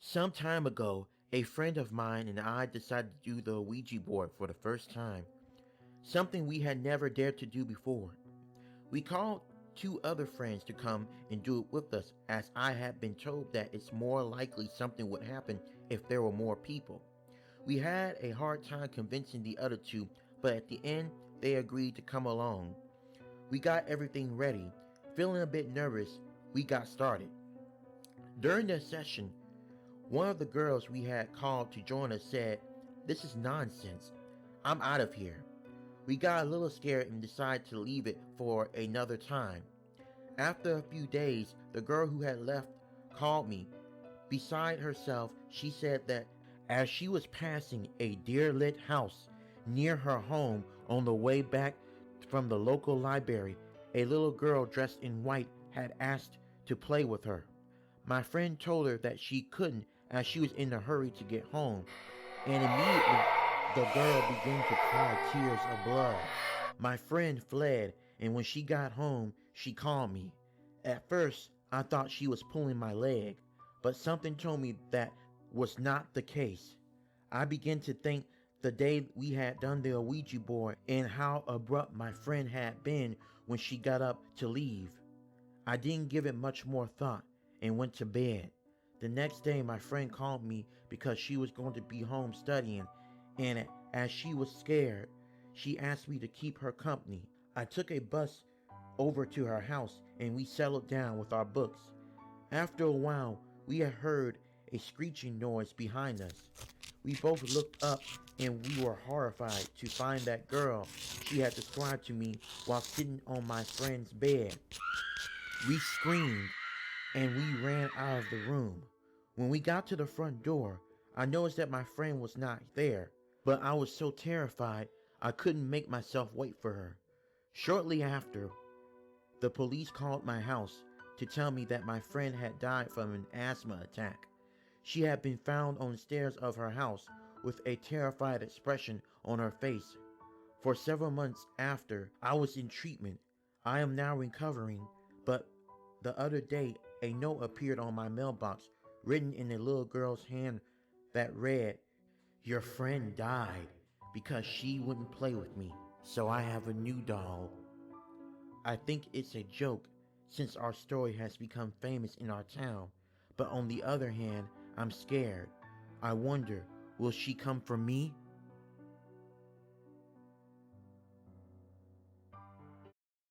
Some time ago, a friend of mine and I decided to do the Ouija board for the first time, something we had never dared to do before. We called two other friends to come and do it with us, as I had been told that it's more likely something would happen if there were more people. We had a hard time convincing the other two, but at the end, they agreed to come along. We got everything ready. Feeling a bit nervous, we got started. During the session, one of the girls we had called to join us said, "This is nonsense. I'm out of here." We got a little scared and decided to leave it for another time. After a few days, the girl who had left called me. Beside herself, she said that as she was passing a deer lit house near her home on the way back from the local library, a little girl dressed in white had asked to play with her. My friend told her that she couldn't as she was in a hurry to get home, and immediately the girl began to cry tears of blood. My friend fled, and when she got home, she called me. At first, I thought she was pulling my leg, but something told me that was not the case. I began to think the day we had done the Ouija board and how abrupt my friend had been when she got up to leave. I didn't give it much more thought and went to bed. The next day, my friend called me because she was going to be home studying, and as she was scared, she asked me to keep her company. I took a bus over to her house and we settled down with our books. After a while, we had heard a screeching noise behind us. We both looked up and we were horrified to find that girl she had described to me while sitting on my friend's bed. We screamed and we ran out of the room. When we got to the front door, I noticed that my friend was not there, but I was so terrified I couldn't make myself wait for her. Shortly after, the police called my house to tell me that my friend had died from an asthma attack. She had been found on the stairs of her house with a terrified expression on her face. For several months after, I was in treatment. I am now recovering, but the other day a note appeared on my mailbox written in a little girl's hand that read, "Your friend died because she wouldn't play with me, so I have a new doll." I think it's a joke since our story has become famous in our town, but on the other hand, I'm scared. I wonder, will she come for me?